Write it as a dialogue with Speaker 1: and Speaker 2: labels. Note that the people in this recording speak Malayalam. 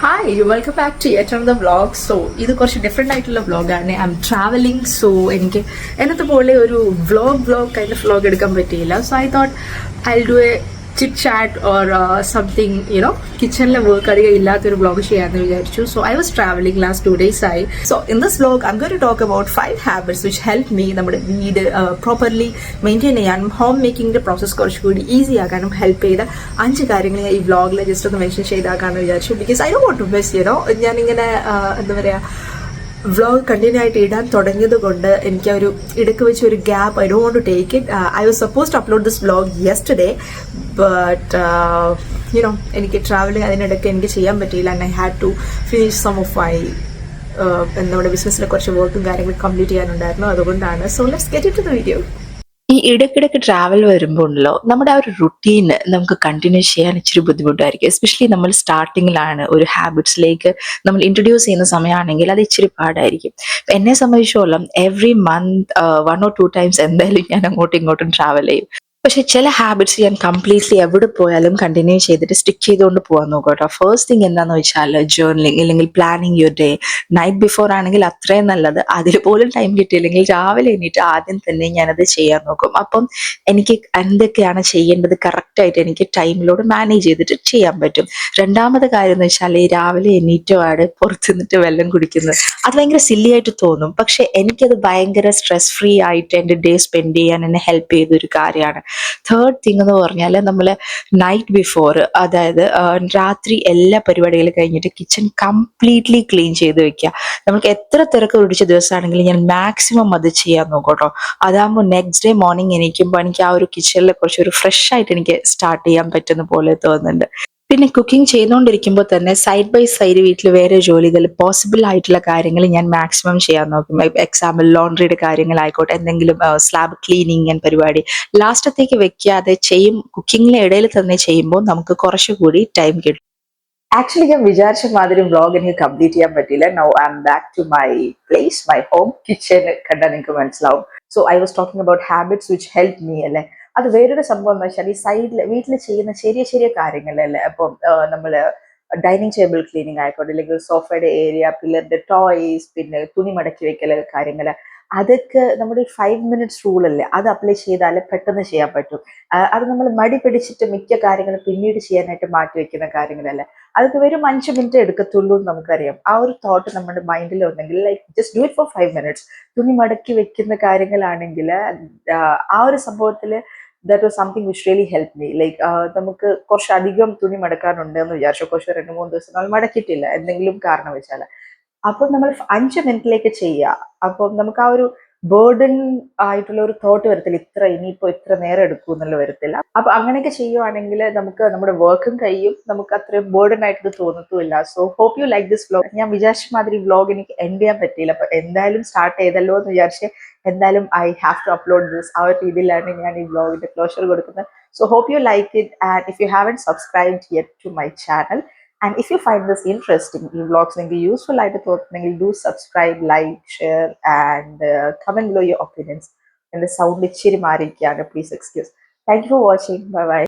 Speaker 1: Hi, welcome back to yet another vlog. So, ഇത് കുറച്ച് ഡിഫറെൻ്റ് ആയിട്ടുള്ള വ്ളോഗാണ്. I M travelling. സോ എനിക്ക് എന്നത്തെ പോലെ ഒരു വ്ളോഗ് കൈൻഡ് ഓഫ് വ്ളോഗ് എടുക്കാൻ പറ്റിയില്ല. So I thought I do a chit chat or something കിച്ചണിലെ വർക്ക് അധികം ഇല്ലാത്തൊരു വ്ളോഗ് ചെയ്യാമെന്ന് വിചാരിച്ചു. So I was travelling last 2 days ആയി. So in this vlog I'm going to talk about 5 habits which help me നമ്മുടെ വീട് പ്രോപ്പർലി മെയിൻറ്റെയിൻ ചെയ്യാനും ഹോം മേക്കിങ്ങിന്റെ പ്രോസസ് കുറച്ചുകൂടി ഈസി ആക്കാനും ഹെൽപ്പ് ചെയ്ത 5 കാര്യങ്ങൾ ഞാൻ ഈ വ്ളോഗിൽ ജസ്റ്റ് ഒന്ന് മെൻഷൻ ചെയ്താക്കാമെന്ന് വിചാരിച്ചു. Because I don't want to miss ഞാനിങ്ങനെ എന്താ പറയുക വ്ളോഗ് കണ്ടിന്യൂ ആയിട്ട് ഇടാൻ തുടങ്ങിയത് കൊണ്ട് എനിക്ക് ഒരു ഇടയ്ക്ക് വെച്ച് ഒരു gap I don't want to take it. I was suppose to upload this vlog yesterday, but എനിക്ക് ട്രാവലിംഗ് അതിനിടയ്ക്ക് എനിക്ക് ചെയ്യാൻ പറ്റിയില്ല. And I had to finish some of my നമ്മുടെ ബിസിനസ്സിലെ കുറച്ച് വർക്കും കാര്യങ്ങളും കംപ്ലീറ്റ് ചെയ്യാനുണ്ടായിരുന്നു. അതുകൊണ്ടാണ്. So let's get in to the video. ഈ ഇടയ്ക്കിടയ്ക്ക് ട്രാവൽ വരുമ്പോൾ ഉണ്ടല്ലോ, നമ്മുടെ ആ ഒരു റുട്ടീന് നമുക്ക് കണ്ടിന്യൂ ചെയ്യാൻ ഇച്ചിരി ബുദ്ധിമുട്ടായിരിക്കും. എസ്പെഷ്യലി നമ്മൾ സ്റ്റാർട്ടിങ്ങിലാണ് ഒരു ഹാബിറ്റ്സിലേക്ക് നമ്മൾ ഇൻട്രൊഡ്യൂസ് ചെയ്യുന്ന സമയമാണെങ്കിൽ അത് ഇച്ചിരി പാടായിരിക്കും. എന്നെ സംബന്ധിച്ചോളം എവറി മന്ത് 1 or 2 times എന്തായാലും ഞാൻ അങ്ങോട്ടും ഇങ്ങോട്ടും ട്രാവൽ ചെയ്യും. പക്ഷെ ചില ഹാബിറ്റ്സ് ഞാൻ കംപ്ലീറ്റ്ലി എവിടെ പോയാലും കണ്ടിന്യൂ ചെയ്തിട്ട് സ്റ്റിക്ക് ചെയ്തുകൊണ്ട് പോകാൻ നോക്കും കേട്ടോ. ഫസ്റ്റ് തിങ് എന്താന്ന് വെച്ചാൽ ജേർണലിംഗ്, അല്ലെങ്കിൽ planning your day. Night before ആണെങ്കിൽ അത്രയും നല്ലത്. അതിൽ പോലും ടൈം കിട്ടിയില്ലെങ്കിൽ രാവിലെ എണീറ്റ് ആദ്യം തന്നെ ഞാനത് ചെയ്യാൻ നോക്കും. അപ്പം എനിക്ക് എന്തൊക്കെയാണ് ചെയ്യേണ്ടത് കറക്റ്റായിട്ട് എനിക്ക് ടൈമിലോട് മാനേജ് ചെയ്തിട്ട് ചെയ്യാൻ പറ്റും. രണ്ടാമത്തെ കാര്യം എന്ന് വെച്ചാൽ ഈ രാവിലെ എണീറ്റുപാട് പുറത്തു നിന്നിട്ട് വെള്ളം കുടിക്കുന്നത് അത് ഭയങ്കര സില്ലി ആയിട്ട് തോന്നും. പക്ഷെ എനിക്കത് ഭയങ്കര സ്ട്രെസ് ഫ്രീ ആയിട്ട് എൻ്റെ ഡേ സ്പെൻഡ് ചെയ്യാൻ എന്നെ ഹെൽപ്പ് ചെയ്തൊരു കാര്യമാണ്. തേർഡ് തിങ് എന്ന് പറഞ്ഞാൽ നമ്മൾ നൈറ്റ് ബിഫോർ, അതായത് രാത്രി എല്ലാ പരിപാടികളും കഴിഞ്ഞിട്ട് കിച്ചൺ കംപ്ലീറ്റ്ലി ക്ലീൻ ചെയ്ത് വെക്കുക. നമുക്ക് എത്ര തിരക്ക് പിടിച്ച ദിവസമാണെങ്കിലും ഞാൻ മാക്സിമം അത് ചെയ്യാൻ നോക്കും കേട്ടോ. അതാകുമ്പോൾ നെക്സ്റ്റ് ഡേ മോർണിംഗ് എണീക്കുമ്പോൾ എനിക്ക് ആ ഒരു കിച്ചണിൽ കുറച്ചൊരു ഫ്രഷ് ആയിട്ട് എനിക്ക് സ്റ്റാർട്ട് ചെയ്യാൻ പറ്റുന്ന പോലെ തോന്നുന്നുണ്ട്. പിന്നെ കുക്കിംഗ് ചെയ്തുകൊണ്ടിരിക്കുമ്പോൾ തന്നെ സൈഡ് ബൈ സൈഡ് വീട്ടിൽ വേറെ ജോലികൾ, പോസിബിൾ ആയിട്ടുള്ള കാര്യങ്ങൾ ഞാൻ മാക്സിമം ചെയ്യാൻ നോക്കും. എക്സാമ്പിൾ ലോണ്ട്രിയുടെ കാര്യങ്ങളായിക്കോട്ടെ, എന്തെങ്കിലും സ്ലാബ് ക്ലീനിങ് ആൻഡ് പരിപാടി ലാസ്റ്റത്തേക്ക് വെക്കാതെ ചെയ്യും. കുക്കിങ്ങിലെ ഇടയിൽ തന്നെ ചെയ്യുമ്പോൾ നമുക്ക് കുറച്ചുകൂടി ടൈം കിട്ടും. ആക്ച്വലി ഞാൻ വിചാരിച്ച മാതിരി വ്ളോഗ് എനിക്ക് കംപ്ലീറ്റ് ചെയ്യാൻ പറ്റിയില്ല. Now I am back to my place, my home kitchen. കണ്ടാൽ നിങ്ങൾക്ക് മനസ്സിലാവും. So I was talking about habits which help me അല്ലേ. അത് വേറൊരു സംഭവം എന്ന് വെച്ചാൽ ഈ സൈഡിൽ വീട്ടിൽ ചെയ്യുന്ന ചെറിയ ചെറിയ കാര്യങ്ങളല്ലേ. അപ്പം നമ്മൾ ഡൈനിങ് ടേബിൾ ക്ലീനിങ് ആയിക്കോട്ടെ, അല്ലെങ്കിൽ സോഫയുടെ ഏരിയ, പിള്ളേരുടെ ടോയ്സ്, പിന്നെ തുണി മടക്കി വെക്കൽ കാര്യങ്ങൾ, അതൊക്കെ നമ്മുടെ 5 minutes റൂൾ അല്ലേ, അത് അപ്ലൈ ചെയ്താൽ പെട്ടെന്ന് ചെയ്യാൻ പറ്റും. അത് നമ്മൾ മടി പിടിച്ചിട്ട് മിക്ക കാര്യങ്ങളും പിന്നീട് ചെയ്യാനായിട്ട് മാറ്റി വെക്കുന്ന കാര്യങ്ങളല്ലേ. അതൊക്കെ വെറും 5 minute എടുക്കത്തുള്ളൂ എന്ന് നമുക്കറിയാം. ആ ഒരു തോട്ട് നമ്മുടെ മൈൻഡിൽ ഉണ്ടെങ്കിൽ like just do it for 5 minutes. തുണി മടക്കി വെക്കുന്ന കാര്യങ്ങളാണെങ്കിൽ ആ ഒരു സംഭവത്തിൽ that was something which really help me. Like നമുക്ക് കുറച്ചധികം തുണി മടക്കാനുണ്ട് എന്ന് വിചാരിച്ചു, കുറച്ച് 2-3 ദിവസം നമ്മൾ മടക്കിയിട്ടില്ല എന്തെങ്കിലും കാരണം വെച്ചാൽ, അപ്പോൾ നമ്മൾ 5 മിനിറ്റിലേക്ക് ചെയ്യുക. അപ്പം നമുക്ക് ആ ഒരു ബേർഡൻ ആയിട്ടുള്ള ഒരു തോട്ട് വരത്തില്ല, ഇനിയിപ്പോ ഇത്ര നേരം എടുക്കും എന്നുള്ള വരത്തില്ല. അപ്പൊ അങ്ങനെയൊക്കെ ചെയ്യുവാണെങ്കിൽ നമുക്ക് നമ്മുടെ വർക്കും കഴിയും, നമുക്ക് അത്രയും ബേർഡൻ ആയിട്ട് തോന്നത്തുമില്ല. So hope you like this vlog. ഞാൻ വിചാരിച്ച മാതിരി വ്ലോഗ് എനിക്ക് എൻഡ് ചെയ്യാൻ പറ്റിയില്ല. അപ്പൊ എന്തായാലും സ്റ്റാർട്ട് ചെയ്തല്ലോ എന്ന് വിചാരിച്ച് എന്തായാലും I have to upload this. ആ ഒരു രീതിയിലാണ് ഞാൻ ഈ വ്ലോഗിന്റെ ക്ലോഷർ കൊടുക്കുന്നത്. So hope you like it. And if you haven't subscribed yet to my channel, and if you find this interesting, ഈ vlogs നിങ്ങൾക്ക് യൂസ്ഫുൾ ആയിട്ട് തോന്നുന്നെങ്കിൽ do subscribe, like, share and comment below your opinions. എൻ്റെ സൗണ്ട് ഇച്ചിരി മാറിയിരിക്കുകയാണ്, please excuse. Thank you for watching. Bye bye.